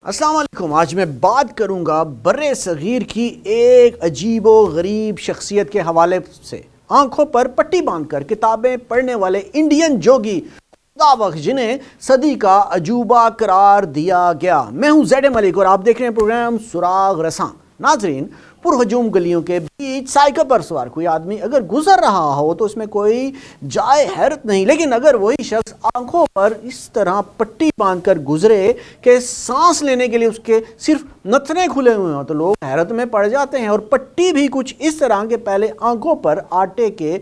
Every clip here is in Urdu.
السلام علیکم. آج میں بات کروں گا برِ صغیر کی ایک عجیب و غریب شخصیت کے حوالے سے. آنکھوں پر پٹی باندھ کر کتابیں پڑھنے والے انڈین جوگی خدا بخش جنہیں صدی کا عجوبہ قرار دیا گیا. میں ہوں زید ملک اور آپ دیکھ رہے ہیں پروگرام سراغ رساں. ناظرین، پرہجوم گلیوں کے بیچ سائیکل پر سوار کوئی آدمی اگر گزر رہا ہو تو اس میں کوئی جائے حیرت نہیں، لیکن اگر وہی شخص آنکھوں پر اس طرح پٹی باندھ کر گزرے کہ سانس لینے کے لیے اس کے صرف نتنے کھلے ہوئے ہوں تو لوگ حیرت میں پڑ جاتے ہیں. اور پٹی بھی کچھ اس طرح کہ پہلے آنکھوں پر آٹے کے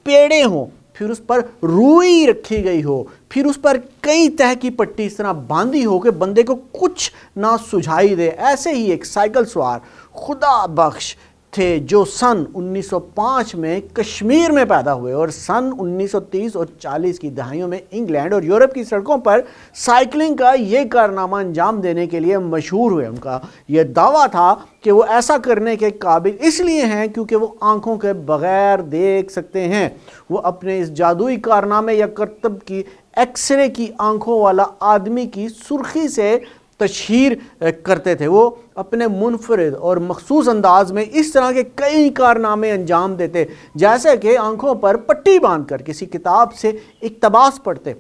پیڑے ہوں، پھر اس پر روئی رکھی گئی ہو، پھر اس پر کئی تہہ کی پٹی اس طرح باندھی ہو کہ بندے کو کچھ نہ سجھائی دے. ایسے ہی ایک سائیکل سوار خدا بخش تھے جو سن 1905 میں کشمیر میں پیدا ہوئے اور سن 1930 اور 40 کی دہائیوں میں انگلینڈ اور یورپ کی سڑکوں پر سائیکلنگ کا یہ کارنامہ انجام دینے کے لیے مشہور ہوئے. ان کا یہ دعویٰ تھا کہ وہ ایسا کرنے کے قابل اس لیے ہیں کیونکہ وہ آنکھوں کے بغیر دیکھ سکتے ہیں. وہ اپنے اس جادوئی کارنامے یا کرتب کی ایکس رے کی آنکھوں والا آدمی کی سرخی سے تشہیر کرتے تھے. وہ اپنے منفرد اور مخصوص انداز میں اس طرح کے کئی کارنامے انجام دیتے، جیسے کہ آنکھوں پر پٹی باندھ کر کسی کتاب سے اقتباس پڑھتے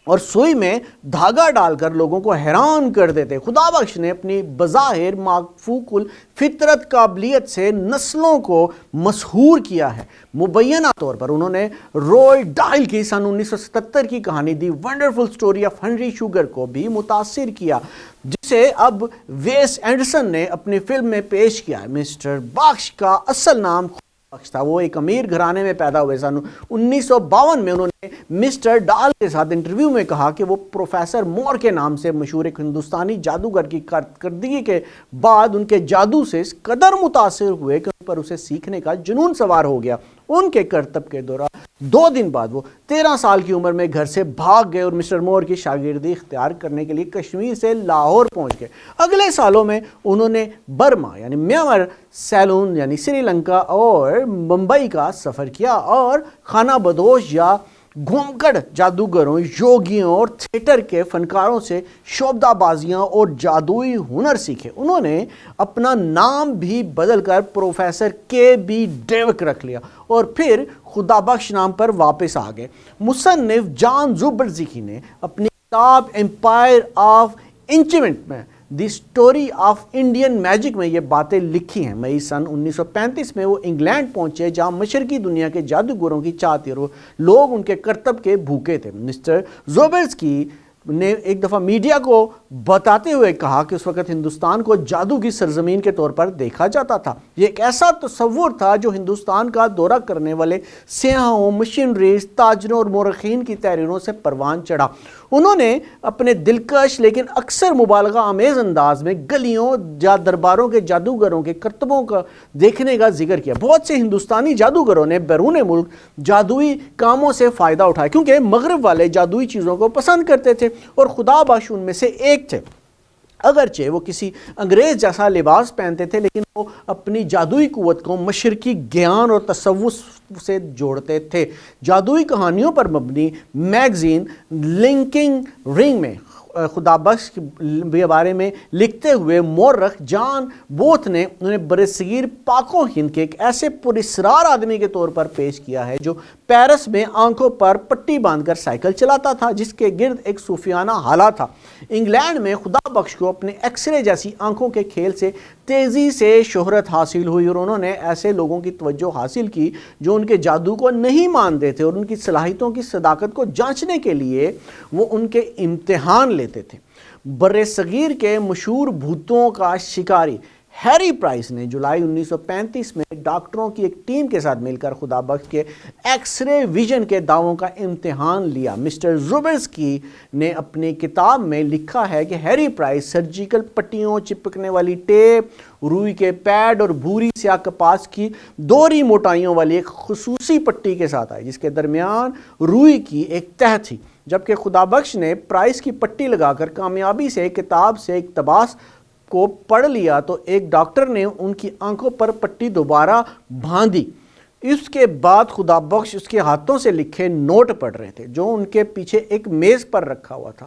اور سوئی میں دھاگا ڈال کر لوگوں کو حیران کر دیتے. خدا بخش نے اپنی بظاہر معفوق الفطرت قابلیت سے نسلوں کو مسحور کیا ہے. مبینہ طور پر انہوں نے روئے ڈائل کی سن 1977 کی کہانی The Wonderful Story of Henry Sugar کو بھی متاثر کیا، جسے اب ویس اینڈرسن نے اپنی فلم میں پیش کیا ہے. مسٹر بخش کا اصل نام بخش تھا. وہ ایک امیر گھرانے میں پیدا ہوئے. سن 1952 میں انہوں نے مسٹر ڈال کے ساتھ انٹرویو میں کہا کہ وہ پروفیسر مور کے نام سے مشہور ایک ہندوستانی جادوگر کی کارکردگی کے بعد ان کے جادو سے اس قدر متاثر ہوئے کہ ان پر اسے سیکھنے کا جنون سوار ہو گیا. ان کے کرتب کے دوران 2 دن بعد وہ 13 سال کی عمر میں گھر سے بھاگ گئے اور مسٹر مور کی شاگردی اختیار کرنے کے لیے کشمیر سے لاہور پہنچ گئے. اگلے سالوں میں انہوں نے برما یعنی میانمار، سیلون یعنی سری لنکا اور ممبئی کا سفر کیا اور خانہ بدوش یا گھومکڑ جادوگروں، یوگیوں اور تھیٹر کے فنکاروں سے شعبدہ بازیاں اور جادوئی ہنر سیکھے. انہوں نے اپنا نام بھی بدل کر پروفیسر کے بی ڈیوک رکھ لیا اور پھر خدا بخش نام پر واپس آ گئے. مصنف جان زوبرزکی نے اپنی کتاب ایمپائر آف انچمنٹ میں دی سٹوری آف انڈین میجک میں یہ باتیں لکھی ہیں. مئی سن 1935 میں وہ انگلینڈ پہنچے جہاں مشرقی دنیا کے جادوگروں کی چاہ تھی اور لوگ ان کے کرتب کے بھوکے تھے. مسٹر زوبرزکی نے ایک دفعہ میڈیا کو بتاتے ہوئے کہا کہ اس وقت ہندوستان کو جادو کی سرزمین کے طور پر دیکھا جاتا تھا. یہ ایک ایسا تصور تھا جو ہندوستان کا دورہ کرنے والے سیاحوں، مشنریز، تاجروں اور مورخین کی تحریروں سے پروان چڑھا. انہوں نے اپنے دلکش لیکن اکثر مبالغہ آمیز انداز میں گلیوں یا درباروں کے جادوگروں کے کرتبوں کا دیکھنے کا ذکر کیا. بہت سے ہندوستانی جادوگروں نے بیرون ملک جادوئی کاموں سے فائدہ اٹھایا کیونکہ مغرب والے جادوئی چیزوں کو پسند کرتے تھے اور خدا بخش ان میں سے ایک تھے. اگرچہ وہ کسی انگریز جیسا لباس پہنتے تھے لیکن وہ اپنی جادوئی قوت کو مشرقی گیان اور تصوف سے جوڑتے تھے. جادوئی کہانیوں پر مبنی میگزین لنکنگ رنگ میں خدا بخش کے بارے میں لکھتے ہوئے مورخ جان بوتھ نے انہیں برصغیر پاک و ہند کے ایک ایسے پراسرار آدمی کے طور پر پیش کیا ہے جو پیرس میں آنکھوں پر پٹی باندھ کر سائیکل چلاتا تھا جس کے گرد ایک صوفیانہ حالہ تھا. انگلینڈ میں خدا بخش کو اپنے ایکس رے جیسی آنکھوں کے کھیل سے تیزی سے شہرت حاصل ہوئی اور انہوں نے ایسے لوگوں کی توجہ حاصل کی جو ان کے جادو کو نہیں مانتے تھے اور ان کی صلاحیتوں کی صداقت کو جانچنے کے لیے وہ ان کے امتحان لیتے تھے. برصغیر کے مشہور بھوتوں کا شکاری ہیری پرائس نے جولائی 1935 میں ڈاکٹروں کی ایک ٹیم کے ساتھ مل کر خدا بخش کے ایکس رے ویژن کے دعووں کا امتحان لیا. مسٹر زوبرزکی نے اپنی کتاب میں لکھا ہے کہ ہیری پرائس سرجیکل پٹیوں، چپکنے والی ٹیپ، روئی کے پیڈ اور بھوری سیاہ کپاس کی دوہری موٹائیوں والی ایک خصوصی پٹی کے ساتھ آئی جس کے درمیان روئی کی ایک تہہ تھی. جبکہ خدا بخش نے پرائس کی پٹی لگا کر کامیابی سے کتاب سے اقتباس کو پڑھ لیا تو ایک ڈاکٹر نے ان کی آنکھوں پر پٹی دوبارہ باندھی. اس کے بعد خدا بخش اس کے ہاتھوں سے لکھے نوٹ پڑھ رہے تھے جو ان کے پیچھے ایک میز پر رکھا ہوا تھا.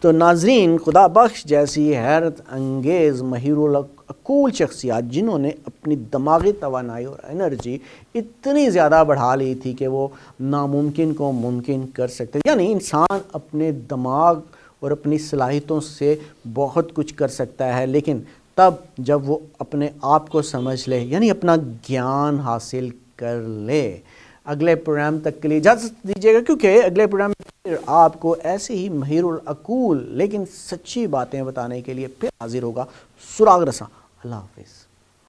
تو ناظرین، خدا بخش جیسی حیرت انگیز مہیر العقول شخصیات جنہوں نے اپنی دماغی توانائی اور انرجی اتنی زیادہ بڑھا لی تھی کہ وہ ناممکن کو ممکن کر سکتے، یعنی انسان اپنے دماغ اور اپنی صلاحیتوں سے بہت کچھ کر سکتا ہے، لیکن تب جب وہ اپنے آپ کو سمجھ لے، یعنی اپنا گیان حاصل کر لے۔ اگلے پروگرام تک کے لیے اجازت دیجیے گا، کیونکہ اگلے پروگرام میں آپ کو ایسے ہی مہیر العقول لیکن سچی باتیں بتانے کے لیے پھر حاضر ہوگا سراغ رساں۔ اللہ حافظ۔